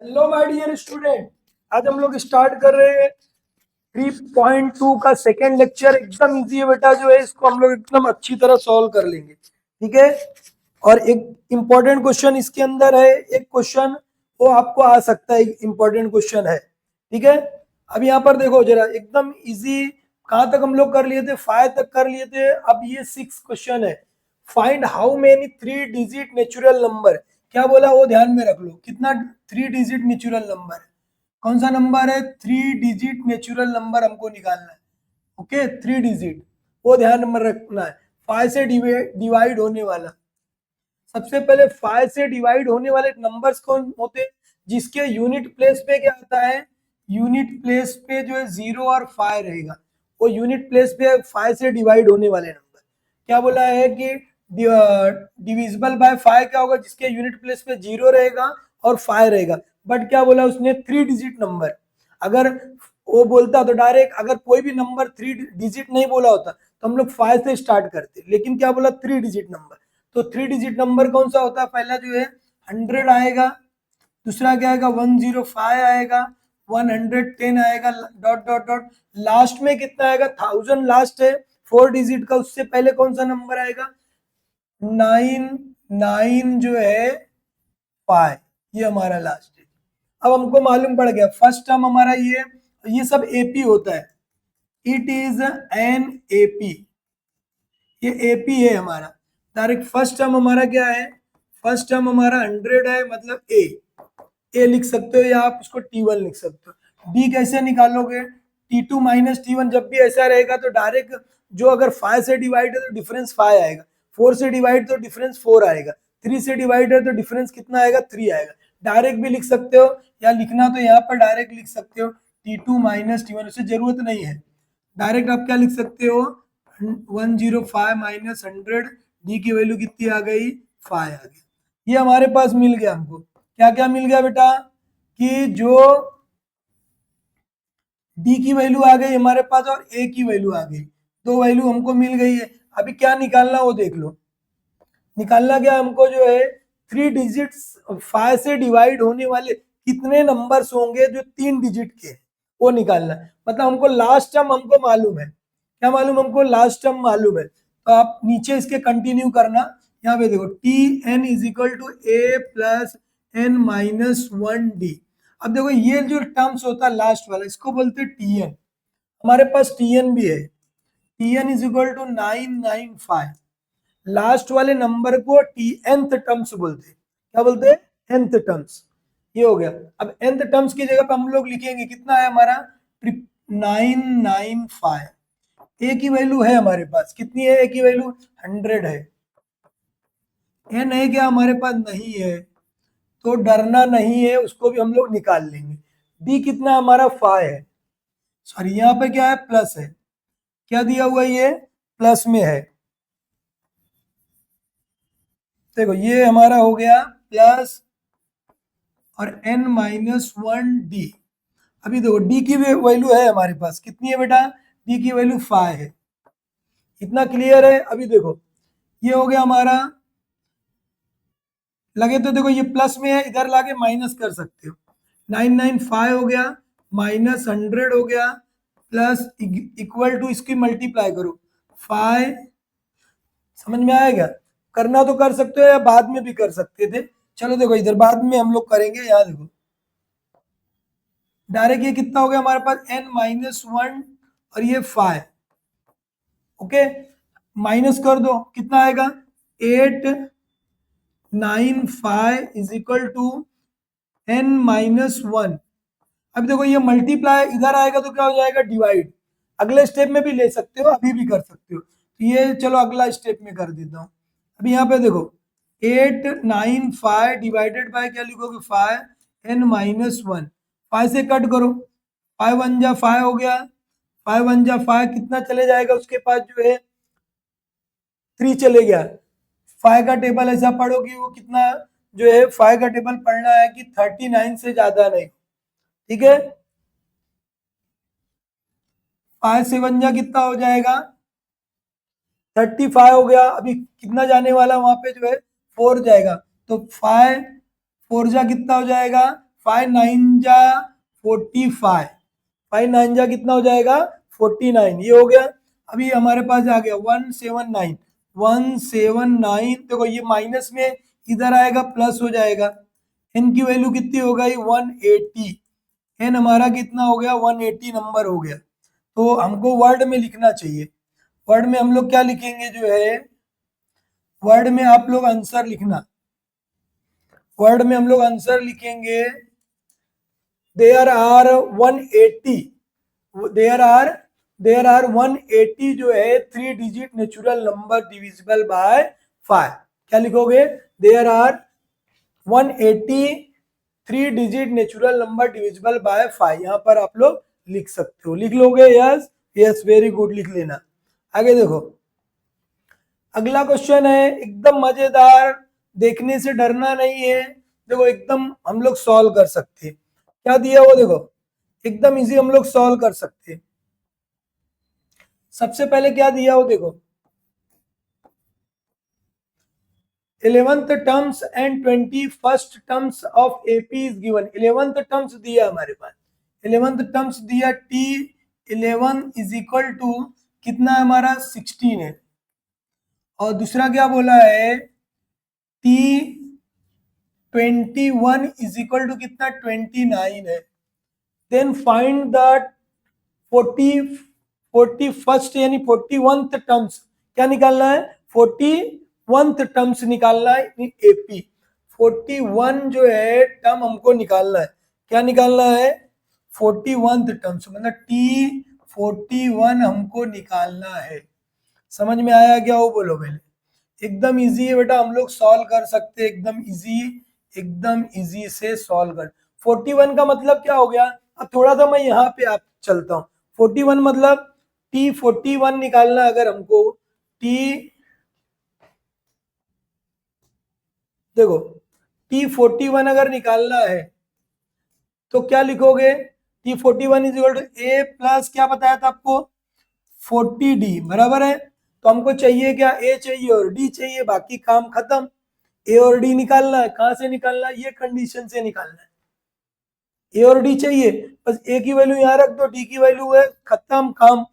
Hello my dear student. आज हम लोग स्टार्ट कर रहे हैं 3.2 का सेकेंड लेक्चर। एकदम इजी है बेटा, जो है इसको हम लोग एकदम अच्छी तरह सॉल्व कर लेंगे। ठीक है। और एक इम्पोर्टेंट क्वेश्चन इसके अंदर है, एक क्वेश्चन वो आपको आ सकता है, इम्पोर्टेंट क्वेश्चन है। ठीक है। अब यहाँ पर देखो जरा, एकदम इजी। कहाँ तक हम लोग कर लिए थे? 5 तक कर लिए थे। अब ये 6 क्वेश्चन है। Find how many 3 digit natural number. क्या बोला वो ध्यान में रख लो, कितना 3 डिजिट नेचुरल नंबर है। कौन सा नंबर है? 3 डिजिट नेचुरल नंबर हमको निकालना है। ओके, 3 डिजिट, वो ध्यान में रखना है। 5 से डिवाइड होने वाला। सबसे पहले 5 से डिवाइड होने वाले नंबर्स कौन होते हैं? जिसके यूनिट प्लेस पे क्या आता है? यूनिट प्लेस पे जो है 0 और 5 रहेगा। वो यूनिट प्लेस पे 5 से डिवाइड होने वाले नंबर। क्या बोला है कि डिविजिबल बाय 5 क्या होगा? जिसके यूनिट प्लेस पे 0 रहेगा और 5 रहेगा। बट क्या बोला उसने? 3 डिजिट नंबर। अगर वो बोलता तो डायरेक्ट, अगर कोई भी नंबर 3 डिजिट नहीं बोला होता तो हम लोग 5 से स्टार्ट करते, लेकिन क्या बोला? 3 डिजिट नंबर। तो 3 डिजिट नंबर कौन सा होता है? पहला जो है 100 आएगा, दूसरा क्या आएगा? 105 आएगा, 110 आएगा, डॉट डॉट डॉट। लास्ट में कितना आएगा? 1000 लास्ट है 4 डिजिट का। उससे पहले कौन सा नंबर आएगा? 9 जो है 5। ये हमारा लास्ट है। अब हमको मालूम पड़ गया फर्स्ट टर्म हमारा ये सब एपी होता है। It is an AP. ये एपी है हमारा। डायरेक्ट फर्स्ट टर्म हमारा क्या है? फर्स्ट टर्म हमारा 100 है, मतलब ए लिख सकते हो, या आप उसको T1 लिख सकते हो। डी कैसे निकालोगे? T2 minus T1। जब भी ऐसा रहेगा तो डायरेक्ट जो, अगर 5 से डिवाइड है तो डिफरेंस 5 आएगा, 4 से डिवाइड तो डिफरेंस 4 आएगा, 3 से डिवाइड है तो डिफरेंस कितना आएगा? 3 आएगा। डायरेक्ट भी लिख सकते हो, या लिखना तो यहाँ पर डायरेक्ट लिख सकते हो T2 माइनस T1। उससे जरूरत नहीं है। डायरेक्ट आप क्या लिख सकते हो? 105 माइनस 100। डी की वैल्यू कितनी आ गई? 5 आ गई। ये हमारे पास मिल गया हमको। क्या क्या मिल गया बेटा? कि जो डी की वैल्यू आ गई हमारे पास और ए की वैल्यू आ गई। दो वैल्यू हमको मिल गई है। अभी क्या निकालना वो देख लो। निकालना क्या हमको? जो है 3 डिजिट्स 5 से डिवाइड होने वाले कितने नंबर्स होंगे जो 3 डिजिट के, वो निकालना है। मतलब हमको लास्ट टर्म हमको मालूम है। क्या मालूम हमको? लास्ट टर्म मालूम है। तो आप नीचे इसके कंटिन्यू करना। यहाँ पे देखो T N is equal to A plus N minus 1 D. अब देखो ये जो टर्म्स होता है लास्ट वाला, इसको बोलते हैं टी एन। हमारे पास टी एन भी है। T N is equal to 995। Last वाले नंबर को टी एंथ टर्म्स बोलते हैं। क्या बोलते हैं? Nth terms. ये हो गया। अब एंथ टर्म्स की जगह पे हम लोग लिखेंगे कितना है हमारा? 995। ए की वैल्यू है हमारे पास, कितनी है? ए की वैल्यू 100 है। एन है क्या हमारे पास? नहीं है। तो डरना नहीं है, उसको भी हम लोग निकाल लेंगे। डी कितना हमारा? 5 है। सॉरी, यहाँ पे क्या है? प्लस है। क्या दिया हुआ है? ये प्लस में है। देखो ये हमारा हो गया प्लस और n माइनस 1 डी। अभी देखो डी की वैल्यू है हमारे पास, कितनी है बेटा? डी की वैल्यू 5 है। इतना क्लियर है? अभी देखो ये हो गया हमारा। लगे तो देखो ये प्लस में है, इधर लाके माइनस कर सकते हो। 995 हो गया, माइनस 100 हो गया, प्लस इक्वल टू, इसकी मल्टीप्लाई करो 5। समझ में आएगा? करना तो कर सकते हो, या बाद में भी कर सकते थे। चलो देखो इधर बाद में हम लोग करेंगे। यहाँ देखो डायरेक्ट ये कितना हो गया हमारे पास? n माइनस 1 और ये 5। ओके, माइनस कर दो, कितना आएगा? 895 is equal to n minus 1। अब देखो ये मल्टीप्लाई इधर आएगा तो क्या हो जाएगा? डिवाइड। अगले स्टेप में भी ले सकते हो, अभी भी कर सकते हो। तो ये चलो अगला स्टेप में कर देता हूँ। अभी यहाँ पे देखो 895 डिवाइडेड बाय क्या लिखोगे? 5 n माइनस 1। 5 से कट करो, 5 1 जा 5 हो गया, 5 1 जा 5, कितना चले जाएगा उसके पास? जो है 3 चले गया। 5 का टेबल ऐसा पढ़ो कि वो कितना, जो है 5 का टेबल पढ़ना है कि 39 से ज्यादा नहीं। ठीक है। 5 7 जा कितना हो जाएगा? 35 हो गया। अभी कितना जाने वाला वहां पे? जो है 4 जाएगा। तो 5 4 जा कितना हो जाएगा? 5 9 जा 45, 5 9 जा कितना हो जाएगा 49, ये हो गया। अभी हमारे पास आ गया 179, 179 देखो ये माइनस में इधर आएगा प्लस हो जाएगा। एन की वैल्यू कितनी हो गई 180, एन हमारा कितना हो गया 180 नंबर हो गया। तो हमको वर्ड में लिखना चाहिए। वर्ड में हम लोग क्या लिखेंगे जो है, वर्ड में आप लोग आंसर लिखना, वर्ड में हम लोग आंसर लिखेंगे देयर आर 180, देयर आर 180 जो है 3 digit natural number divisible by 5। क्या लिखोगे, there are 180 3 digit natural number divisible by 5, यहाँ पर आप लोग लिख सकते हो। लिख लोगे, यस यस वेरी गुड, लिख लेना। आगे देखो, अगला क्वेश्चन है एकदम मजेदार, देखने से डरना नहीं है। देखो एकदम हम लोग सॉल्व कर सकते हैं। क्या दिया वो देखो, एकदम इजी हम लोग सॉल्व कर सकते हैं। सबसे पहले क्या दिया वो देखो, 11th terms and 21st terms of AP is given. 11th terms दिया हमारे पास, 11th टर्म्स दिया T11 इज इक्वल टू कितना है हमारा 16 है, और दूसरा क्या बोला है T21 इज इक्वल टू कितना 29 है। देन फाइंड द 41st यानी 41th टर्म्स, क्या निकालना है 41th टर्म्स निकालना है इन एपी। 41 जो है टर्म हमको निकालना है, क्या निकालना है 41th टर्म्स, मतलब T41 हमको निकालना है। समझ में आया क्या वो बोलो पहले। एकदम इजी है बेटा, हम लोग सॉल्व कर सकते हैं, एकदम इजी, एकदम इजी से सॉल्व कर। 41 का मतलब क्या हो गया, अब थोड़ा सा मैं यहाँ पे आप चलता हूँ। 41 मतलब T41 निकालना, अगर हमको देखो T41 अगर निकालना है तो क्या लिखोगे, T41 is equal to A plus क्या बताया था आपको 40D, बराबर है। तो हमको चाहिए क्या, ए चाहिए और डी चाहिए, बाकी काम खत्म। ए और डी निकालना है, कहां से निकालना है, ये कंडीशन से निकालना है। ए और डी चाहिए, बस ए की वैल्यू यहाँ रख दो, डी की वैल्यू है, खत्म काम।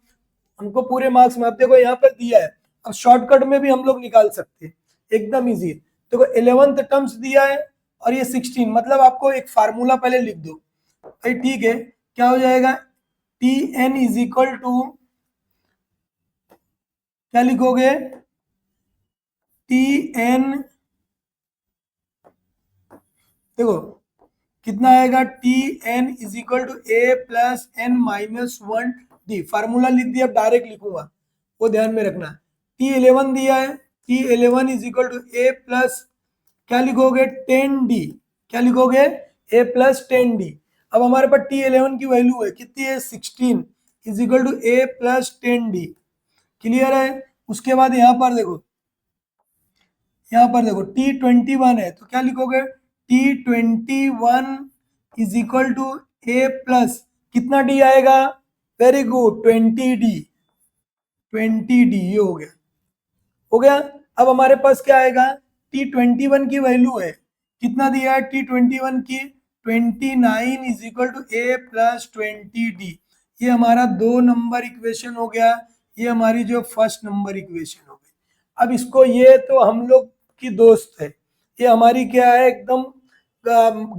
हमको पूरे मार्क्स में, आप देखो यहाँ पर दिया है, अब शॉर्टकट में भी हम लोग निकाल सकते हैं, एकदम इजी है। देखो 11th टर्म्स दिया है और ये 16, मतलब आपको एक फार्मूला पहले लिख दो भाई, ठीक है। क्या हो जाएगा, T N is equal to, क्या लिखोगे टी एन, देखो कितना आएगा T N is equal to A plus N minus 1D। Formula लिख दिया, अब डायरेक्ट लिखूंगा, वो ध्यान में रखना। T11 दिया है, T11 is equal to A plus क्या लिखोगे 10D, क्या लिखोगे ए प्लस 10D। अब हमारे पास T11 की वैल्यू है कितनी है 16 is equal to A plus 10D। Clear है। उसके बाद यहाँ पर देखो, यहाँ पर देखो T21 है, तो क्या लिखोगे T21 is equal to A plus कितना डी आएगा, वेरी गुड 20D, 20D ये हो गया, हो गया। अब हमारे पास क्या आएगा, T21 की वैल्यू है, कितना दिया है T21 की 29 is equal to A plus 20D। ये हमारा 2 नंबर इक्वेशन हो गया, ये हमारी जो फर्स्ट नंबर इक्वेशन हो गई। अब इसको, ये तो हम लोग की दोस्त है, ये हमारी क्या है एकदम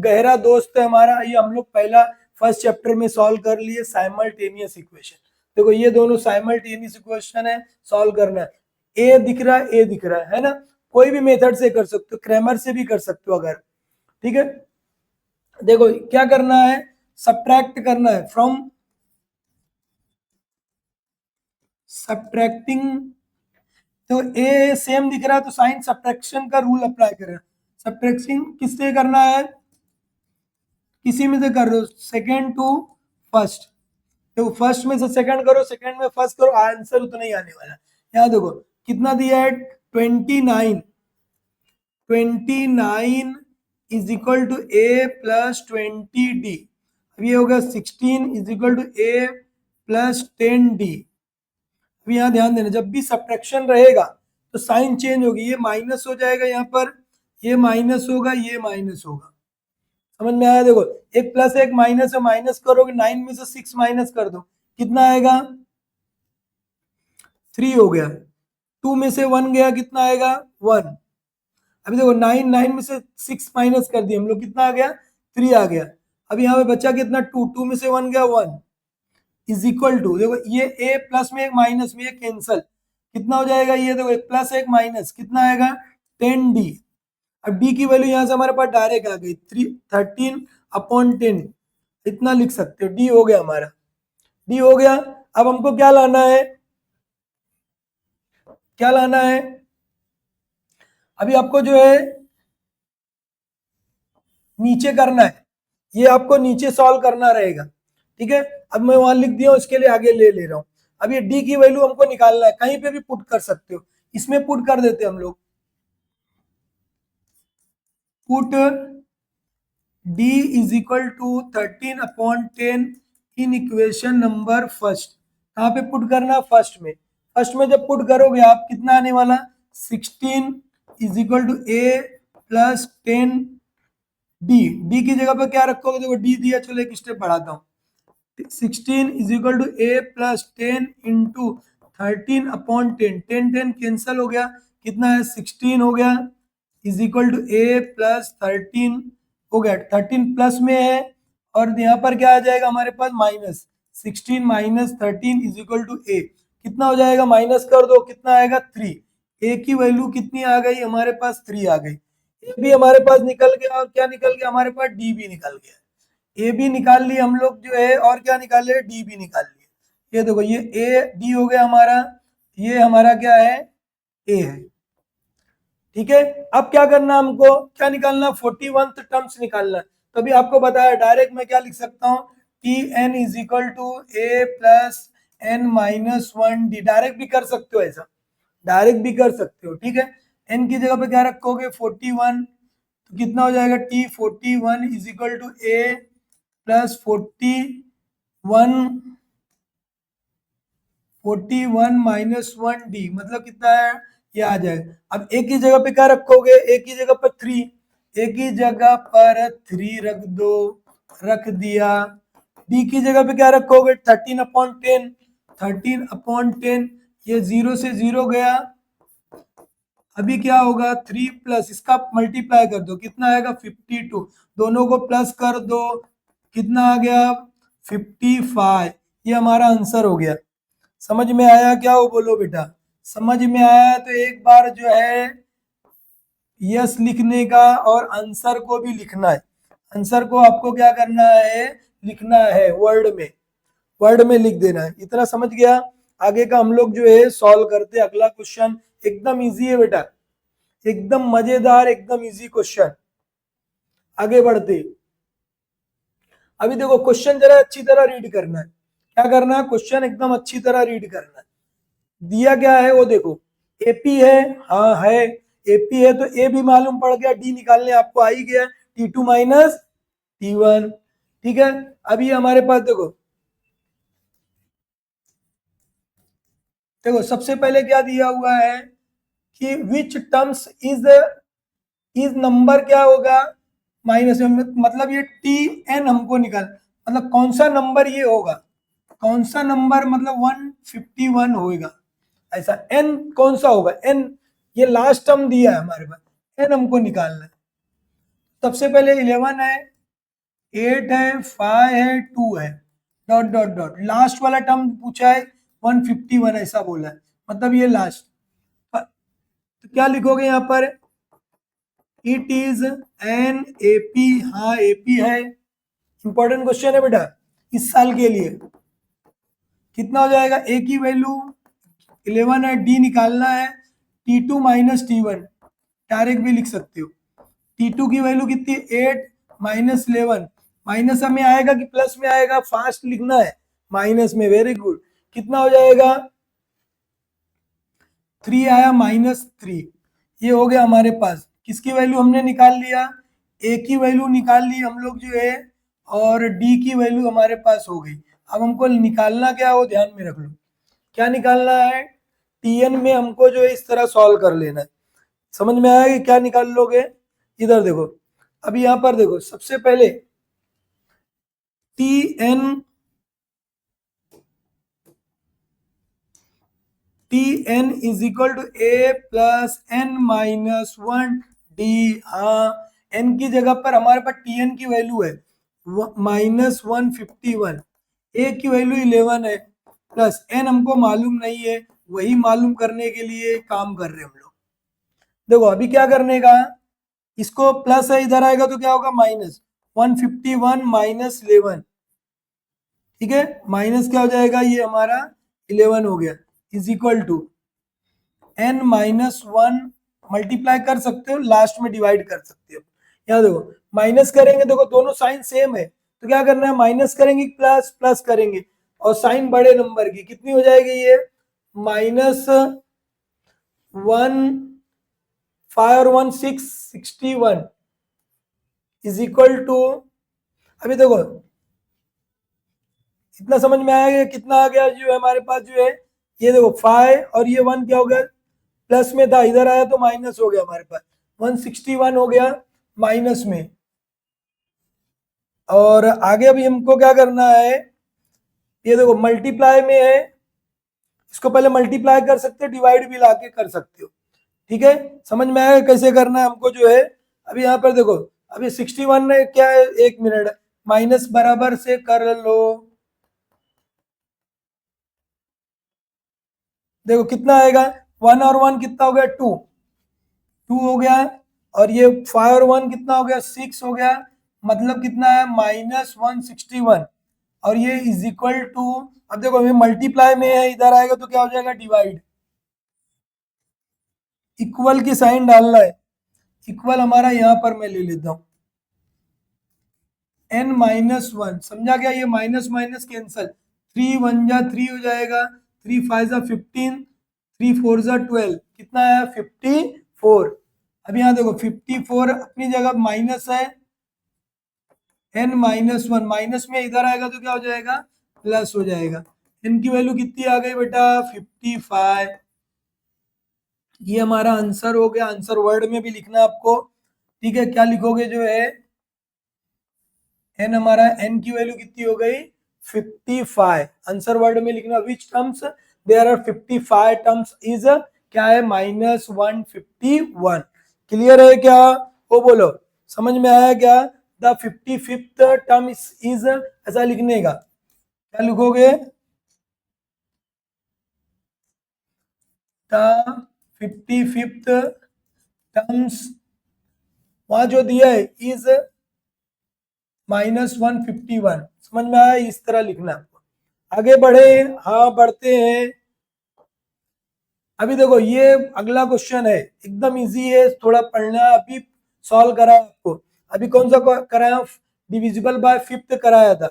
गहरा दोस्त है हमारा। ये हम लोग पहला फर्स्ट चैप्टर में सॉल्व कर लिए साइमल्टेनियस इक्वेशन। देखो ये दोनों साइमल्टेनियस इक्वेशन है, सॉल्व करना है। ए दिख रहा है, ए दिख रहा है ना, कोई भी मेथड से कर सकते हो, क्रैमर से भी कर सकते हो अगर, ठीक है। देखो क्या करना है, सब्ट्रैक्ट करना है फ्रॉम सब्ट्रैक्टिंग, तो ए सेम दिख रहा है तो साइन सब्ट्रैक्शन का रूल अप्लाई करें। सब्ट्रैक्टिंग किससे करना है, किसी में से कर दो, सेकेंड टू फर्स्ट, देखो फर्स्ट में से सेकंड करो, सेकंड में फर्स्ट करो, आंसर उतना ही आने वाला। यहाँ देखो कितना दिया है 29, 29 is equal to A plus 20D। अब ये होगा 16 is equal to A plus 10D। अब यहाँ ध्यान देना, जब भी सब्ट्रैक्शन रहेगा तो साइन चेंज होगी, ये माइनस हो जाएगा यहाँ पर, ये माइनस होगा, ये माइनस होगा, समझ में आया? देखो एक प्लस एक माइनस है, माइनस करोगे 9 में से 6 माइनस कर दो, कितना आएगा? 3 हो गया। 2 में से 1 गया, कितना आएगा? 1। अभी देखो 9 में से 6 माइनस कर दिए हम लोग, कितना आ गया? 3 आ गया। अब यहाँ पे बचा कितना? 2 में से 1 गया 1 इज इक्वल टू, देखो ये ए प्लस में एक माइनस में एक कैंसल, कितना हो जाएगा? ये देखो एक प्लस एक माइनस, कितना आएगा? 10d। अब d की वैल्यू यहाँ से हमारे पास डायरेक्ट आ गई 13/10, इतना लिख सकते हो। d हो गया हमारा, d हो गया। अब हमको क्या लाना है? क्या लाना है? अभी आपको जो है नीचे करना है, ये आपको नीचे सॉल्व करना रहेगा, ठीक है? अब मैं वहां लिख दिया हूं, इसके लिए आगे ले ले रहा हूं। अब ये डी की वैल्यू हमको निकालना है, कहीं पे भी पुट कर सकते हो, इसमें पुट कर देते हम लोग, put D is equal to 13/10 in equation number first. कहाँ पे पुट करना? फर्स्ट में। फर्स्ट में जब पुट करोगे आप, कितना आने वाला? 16 is equal to A plus 10 D. D की जगह पे क्या रखोगे? देखो डी दिया, चलो एक स्टेप बढ़ाता हूँ। 16 is equal to A plus 10 into 13/10, 10 cancel हो गया, कितना है? 16 हो गया, is equal to A plus 13 हो गया, 13 प्लस में है, और यहाँ पर क्या आ जाएगा हमारे पास? Minus 16 minus 13 is equal to a, कितना हो जाएगा? माइनस कर दो, कितना आएगा? 3। ए की वैल्यू कितनी आ गई हमारे पास? 3 आ गई। ए भी हमारे पास निकल गया, और क्या निकल गया हमारे पास? डी भी निकल गया। ए भी निकाल लिए हम लोग जो है, और क्या निकाल लिया? डी भी निकाल लिया। ये देखो ये ए डी हो गया हमारा, ये हमारा क्या है? ए है, ठीक है? अब क्या करना हमको? क्या निकालना? 41th टर्म्स निकालना। तभी आपको बताया डायरेक्ट मैं क्या लिख सकता हूँ, T N is equal to A plus N minus 1 D. Direct भी कर सकते हो ऐसा, डायरेक्ट भी कर सकते हो, ठीक है? एन की जगह पे क्या रखोगे? 41, तो कितना हो जाएगा? T 41 is equal to A plus 41 minus 1 D, मतलब कितना है? ये आ जाएगा। अब ए की जगह पे क्या रखोगे? ए की जगह पर 3, ए की जगह पर 3 रख दो, रख दिया। डी की जगह पे क्या रखोगे? 13/10, 13/10, ये 0 से 0 गया। अभी क्या होगा? 3 प्लस इसका मल्टीप्लाई कर दो, कितना आएगा? 52, दोनों को प्लस कर दो, कितना आ गया? 55। ये हमारा आंसर हो गया। समझ में आया क्या? वो बोलो बेटा, समझ में आया? तो एक बार जो है यस लिखने का, और आंसर को भी लिखना है। आंसर को आपको क्या करना है? लिखना है वर्ड में, वर्ड में लिख देना है। इतना समझ गया? आगे का हम लोग जो है सॉल्व करते हैं। अगला क्वेश्चन एकदम इजी है बेटा, एकदम मजेदार, एकदम इजी क्वेश्चन। आगे बढ़ते, अभी देखो क्वेश्चन जरा अच्छी तरह रीड करना है। क्या करना है? क्वेश्चन एकदम अच्छी तरह रीड करना है। दिया क्या है वो देखो, एपी है, हाँ है, एपी है तो ए भी मालूम पड़ गया, डी निकालने आपको आ ही गया, T2 माइनस T1, ठीक है? अभी हमारे पास देखो, देखो सबसे पहले क्या दिया हुआ है कि विच टर्म्स इज नंबर क्या होगा? माइनस में, मतलब ये टी एन हमको निकाल, मतलब कौन सा नंबर ये होगा, कौन सा नंबर, मतलब 151 होगा ऐसा। एन कौन सा होगा? एन, ये लास्ट टर्म दिया है हमारे पास, एन हमको निकालना है। सबसे पहले 11 है, 8 है, 5 है, 2 है, डॉट डॉट डॉट, लास्ट वाला टर्म पूछा है 151 ऐसा बोला है, मतलब ये लास्ट। तो क्या लिखोगे यहाँ पर? इट इज एन एपी, हाँ एपी है, इंपॉर्टेंट क्वेश्चन है बेटा इस साल के लिए। कितना हो जाएगा? ए की वैल्यू 11 है, डी निकालना है, T2 माइनस T1, डायरेक्ट भी लिख सकते हो। T2 की वैल्यू कितनी? 8 माइनस 11, माइनस में आएगा कि प्लस में आएगा? फास्ट लिखना है, माइनस में, वेरी गुड। कितना हो जाएगा? 3 आया, -3, ये हो गया हमारे पास। किसकी वैल्यू हमने निकाल लिया? ए की वैल्यू निकाल ली हम लोग जो है, और डी की वैल्यू हमारे पास हो गई। अब हमको निकालना क्या है वो ध्यान में रख लो, क्या निकालना है? टीएन में हमको जो है इस तरह सॉल्व कर लेना है। समझ में आया कि क्या निकाल लोगे? इधर देखो, अभी यहां पर देखो सबसे पहले Tn is equal to A plus N minus one D. हाँ, एन की जगह पर हमारे पास Tn की वैल्यू है -151, ए की वैल्यू 11 है, प्लस एन हमको मालूम नहीं है, वही मालूम करने के लिए काम कर रहे हैं हम लोग। देखो अभी क्या करने का, इसको प्लस है, इधर आएगा तो क्या होगा -151 माइनस 11, ठीक है, माइनस क्या हो जाएगा, ये हमारा 11 हो गया, is equal to n minus one, multiply कर सकते हो, लास्ट में डिवाइड कर सकते हो। यहाँ देखो माइनस करेंगे, देखो दोनों साइन सेम है, तो क्या करना है, माइनस करेंगे प्लस, प्लस करेंगे, और साइन बड़े नंबर की कितनी हो जाएगी, ये -1 5 और 1 6 61 इज इक्वल टू, अभी देखो इतना समझ में आया कि कितना आ गया जो है हमारे पास जो है, ये देखो 5 और ये 1 क्या हो गया, प्लस में था, इधर आया तो माइनस हो गया, हमारे पास 161 हो गया माइनस में। और आगे अभी हमको क्या करना है, ये देखो मल्टीप्लाई में है, इसको पहले मल्टीप्लाई कर सकते हो, डिवाइड भी लाके कर सकते हो, ठीक है, समझ में आया कैसे करना है हमको जो है। अभी यहाँ पर देखो, अभी 61 में क्या है, एक मिनट, माइनस बराबर से कर लो, देखो कितना आएगा, 1 और 1 कितना हो गया, 2 हो गया, और ये 5 और 1 कितना हो गया, 6 हो गया, मतलब कितना है -161, और ये इज इक्वल टू, अब देखो हमें मल्टीप्लाई में है, इधर आएगा तो क्या हो जाएगा, डिवाइड, इक्वल की साइन डालना है, इक्वल हमारा यहाँ पर मैं ले लेता हूँ n माइनस वन, समझा गया, ये माइनस माइनस कैंसल, 3 1 जा 3 हो जाएगा, 3 5 जा 15, 3 4 जा 12, कितना है 54। अब यहाँ देखो 54 अपनी जगह माइनस है, n माइनस वन, माइनस में इधर आएगा तो क्या हो जाएगा, प्लस हो जाएगा, n की वैल्यू कितनी आ गई बेटा, 55। ये हमारा आंसर हो गया, आंसर वर्ड में भी लिखना आपको, ठीक है, क्या लिखोगे जो है, n हमारा, n की वैल्यू कितनी हो गई 55, आंसर वर्ड में लिखना, which terms there are 55 terms is, क्या है -151। क्लियर है क्या, वो बोलो, समझ में आया क्या, द 55th टर्म इज, ऐसा लिखने का, क्या लिखोगे, द 55th टर्म्स, वहां जो दिया है इज -151, समझ में आया, इस तरह लिखना आपको। आगे बढ़े, हाँ बढ़ते हैं। अभी देखो ये अगला क्वेश्चन है, एकदम इजी है, थोड़ा पढ़ना, अभी सॉल्व करा आपको, अभी कौन सा कराया, डिविजिबल बाय फिफ्थ कराया था,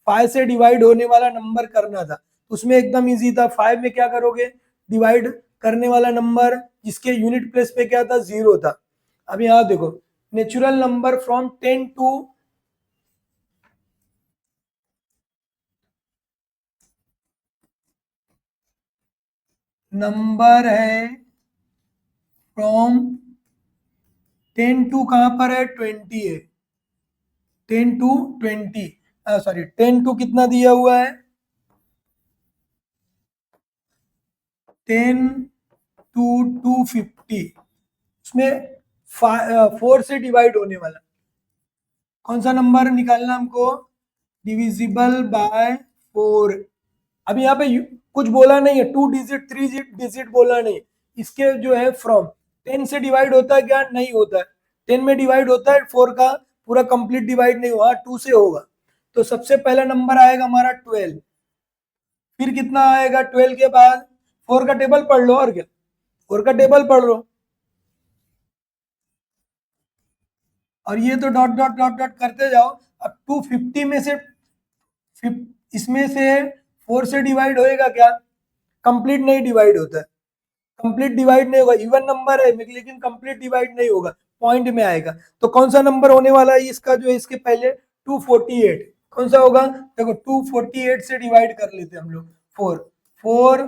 5 से डिवाइड होने वाला नंबर करना था, उसमें एकदम इजी था, 5 में क्या करोगे, डिवाइड करने वाला नंबर जिसके यूनिट प्लेस पे क्या था, 0 था। अब यहाँ देखो, natural number from 10 to, number है फ्रॉम 10 टू, कहां पर है, 20 है, 10 टू 20, सॉरी 10 टू कितना दिया हुआ है, 10 टू 250, उसमें 4 से डिवाइड होने वाला कौन सा नंबर निकालना हमको, डिविजिबल बाय 4। अभी यहाँ पे कुछ बोला नहीं है, 2 डिजिट 3 डिजिट बोला नहीं, इसके जो है फ्रॉम 10 से डिवाइड होता है क्या, नहीं होता है, 10 में डिवाइड होता है, 4 का पूरा कंप्लीट डिवाइड नहीं हुआ, 2 से होगा, तो सबसे पहला नंबर आएगा हमारा 12, फिर कितना आएगा 12 के बाद, 4 का टेबल पढ़ लो, और क्या 4 का टेबल पढ़ लो, और ये तो डॉट डॉट डॉट डॉट करते जाओ, अब 250 में से इसमें से 4 से डिवाइड होएगा क्या, कंप्लीट नहीं डिवाइड होता है, कंप्लीट डिवाइड नहीं होगा, इवन नंबर है लेकिन कंप्लीट डिवाइड नहीं होगा, पॉइंट में आएगा, तो कौन सा नंबर होने वाला है इसका जो है, इसके पहले 248, कौन सा होगा, देखो 248 से डिवाइड कर लेते हैं हम लोग, 4 4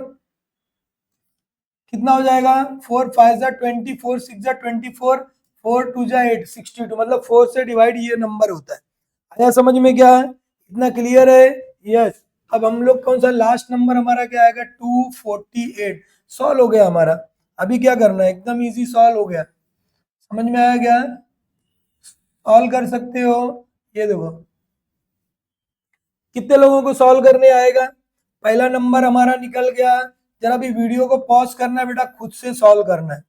कितना हो जाएगा, 4 5 जा 20, 4 6 जा 24, 4 2 जा 8 62 मतलब 4 से डिवाइड ये नंबर होता है। आया समझ में क्या है? इतना क्लियर है? यस। अब हम लोग कौन सा लास्ट नंबर हमारा क्या आएगा? 248 सॉल्व हो गया हमारा। अभी क्या करना है? एकदम इजी सॉल्व हो गया। समझ में आया क्या? सॉल्व कर सकते हो। ये देखो कितने लोगों को सॉल्व करने आएगा? पहला नंबर हमारा निकल गया। जरा भी वीडियो को पॉज करना है बेटा, खुद से सॉल्व करना है।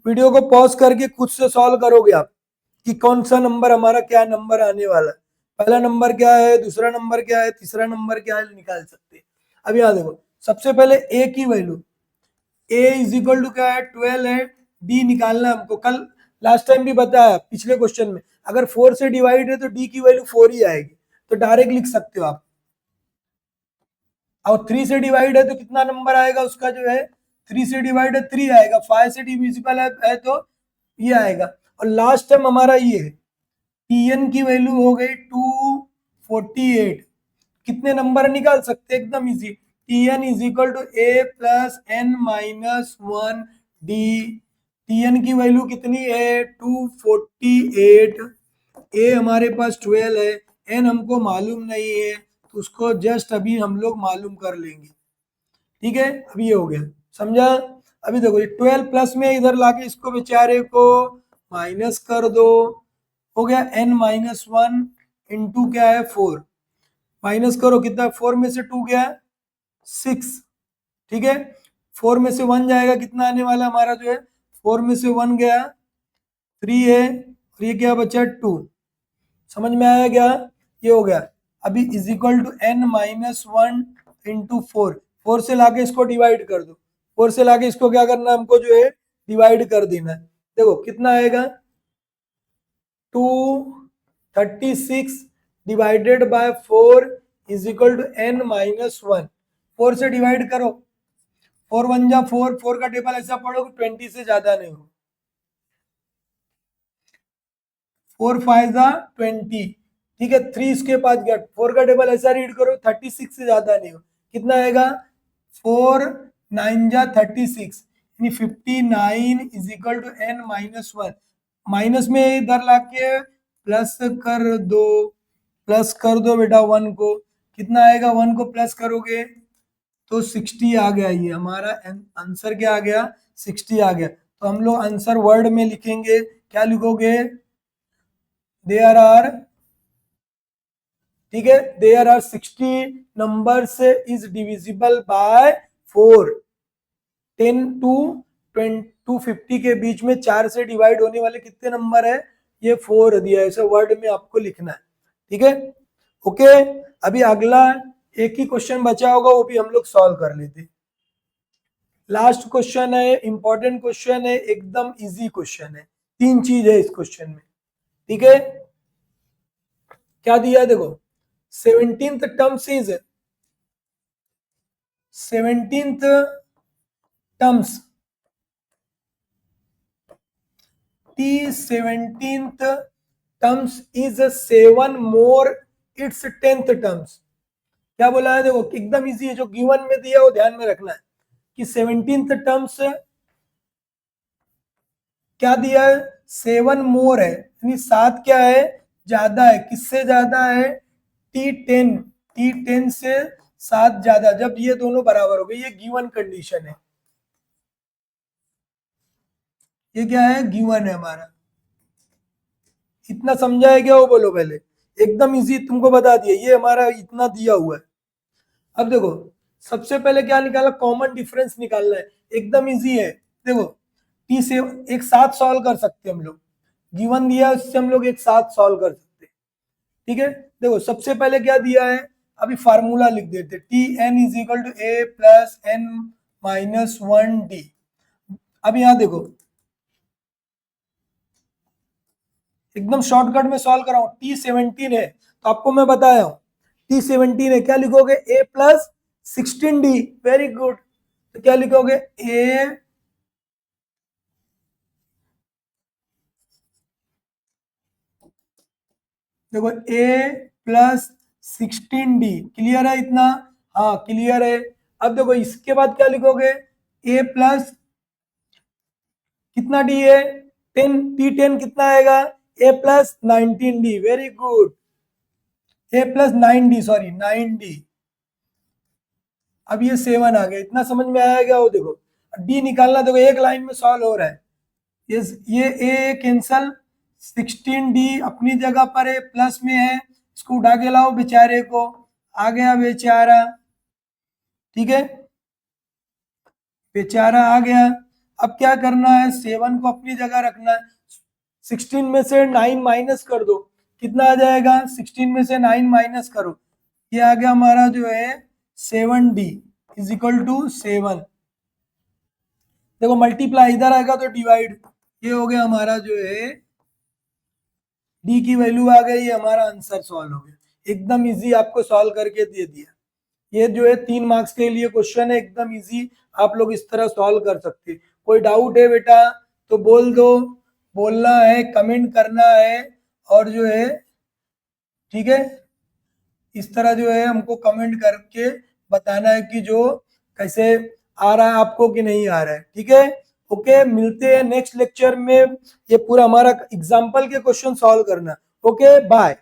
वीडियो को पॉज करके खुद से सॉल्व करोगे आप कि कौन सा नंबर हमारा क्या नंबर आने वाला है। पहला नंबर क्या है, दूसरा नंबर क्या है, तीसरा नंबर क्या है, निकाल सकते हैं। अब यहाँ देखो सबसे पहले ए की value, A is equal to क्या है? 12 है। डी निकालना है हमको। कल लास्ट टाइम भी बताया पिछले क्वेश्चन में, अगर 4 से डिवाइड है तो डी की वैल्यू 4 ही आएगी, तो डायरेक्ट लिख सकते हो आप। और 3 से डिवाइड है तो कितना नंबर आएगा उसका जो है? 3 से डिवाइड है 3 आएगा। 5 से डिविजिबल है तो ये आएगा। और लास्ट टाइम हमारा ये है टीएन की वैल्यू हो गई 248। कितने नंबर निकाल सकते हैं? एकदम easy. TN is equal to A plus N minus 1 D. TN की वैल्यू कितनी है? 248। ए हमारे पास 12 है, एन हमको मालूम नहीं है तो उसको जस्ट अभी हम लोग मालूम कर लेंगे। ठीक है, अभी ये हो गया, समझा? अभी देखो ये 12 प्लस में इधर लाके इसको बेचारे को माइनस कर दो। हो गया एन माइनस 1 इंटू क्या है? 4। माइनस करो कितना? 4 में से 2 गया 6। ठीक है, 4 में से 1 जाएगा, कितना आने वाला हमारा जो है? 4 में से 1 गया 3 है, और ये क्या बचा? 2। समझ में आया क्या? ये हो गया। अभी is equal to N minus 1 into 4। 4 से लाके इसको डिवाइड कर दो। 4 से लाके इसको क्या करना है हमको? जो है डिवाइड कर देना है। देखो कितना आएगा? 236 divided by 4 is equal to N minus 1। 4 से डिवाइड करो, 4 1 जा 4, 4 का टेबल ऐसा पढ़ो कि 20 से ज्यादा नहीं हो। 4 5 जा 20। ठीक है, 3 इसके पास गया। 4 का टेबल ऐसा रीड करो 36 से ज्यादा नहीं हो। कितना आएगा? 4 9 जा 36 यानी 59 is equal to N minus 1। Minus में इधर लाके प्लस कर दो। प्लस कर दो बेटा 1 को। कितना आएगा? 1 को प्लस करोगे तो 60 आ गया। ये हमारा आंसर क्या आ गया? 60 आ गया। तो हम लोग आंसर वर्ड में लिखेंगे। क्या लिखोगे? देयर आर, ठीक है, there are 60 numbers is divisible by 4। 10 to 250 के बीच में 4 से डिवाइड होने वाले कितने नंबर है? ये 4 दिया है, ऐसे वर्ड में आपको लिखना है। ठीक है, ओके। अभी अगला एक ही क्वेश्चन बचा होगा, वो भी हम लोग सॉल्व कर लेते हैं। लास्ट क्वेश्चन है, इंपॉर्टेंट क्वेश्चन है, एकदम इजी क्वेश्चन है। 3 चीज है इस क्वेश्चन में। ठीक है, क्या दिया है देखो। 17th terms is 17th terms T 17th terms is 7 more it's 10th terms. क्या बोला है देखो, एकदम इजी है। जो गिवन में दिया वो ध्यान में रखना है कि 17th टर्म्स क्या दिया है? 7 मोर है, यानी 7 क्या है? ज्यादा है। किससे ज्यादा है? T10। T10 से 7 ज्यादा, जब ये दोनों बराबर हो गए। ये गिवन कंडीशन है। ये क्या है? गिवन है हमारा। इतना समझा है क्या? वो बोलो पहले। एकदम इजी तुमको बता दिया, ये हमारा इतना दिया हुआ है। अब देखो सबसे पहले क्या निकाला? कॉमन डिफरेंस निकालना है। एकदम इजी है। देखो टी से एक साथ सॉल्व कर सकते हैं हम लोग। गिवन दिया है उससे हम लोग एक साथ सॉल्व कर सकते हैं। ठीक है, देखो सबसे पहले क्या दिया है? अभी फार्मूला लिख देते। T N is equal to A plus N minus 1 D. अब यहाँ देखो एकदम शॉर्टकट में सॉल्व कराऊं। T17 है तो आपको मैं बताया हूं T17 है। क्या लिखोगे? A plus 16D। Very good. तो क्या लिखोगे? A देखो A प्लस 16D। क्लियर है इतना? हाँ क्लियर है। अब देखो इसके बाद क्या लिखोगे? A प्लस कितना D है? P10 कितना आएगा, A plus 19D, very good, A plus 9D, sorry 9D। अब ये 7 आ गया, इतना समझ में आया क्या? वो देखो D निकालना, देखो एक लाइन में सॉल्व हो रहा है। ये A कैंसल, 16D अपनी जगह पर है, प्लस में है, इसको उठा के लाओ, बेचारे को आ गया बेचारा, ठीक है, बेचारा आ गया। अब क्या करना है, 7 को अपनी जगह रखना है, 16 में से 9 माइनस कर दो, कितना आ जाएगा, 16 में से 9 माइनस करो, ये आ गया हमारा जो है 7D इज इक्वल टू 7। देखो मल्टीप्लाई इधर आएगा तो डिवाइड, ये हो गया हमारा जो है D की वैल्यू आ गई, हमारा आंसर सॉल्व हो गया। एकदम इजी आपको सॉल्व करके दे दिया। ये जो है 3 मार्क्स के लिए क्वेश्चन है, एकदम इजी, आप लोग इस तरह सॉल्व कर सकते। कोई डाउट है बेटा तो बोल दो, बोलना है, कमेंट करना है, और जो है ठीक है, इस तरह जो है हमको कमेंट करके बताना है कि जो कैसे आ रहा है आपको कि नहीं आ रहा है, ठीक है। ओके, मिलते हैं नेक्स्ट लेक्चर में, ये पूरा हमारा एग्जाम्पल के क्वेश्चन सॉल्व करना। Okay, bye.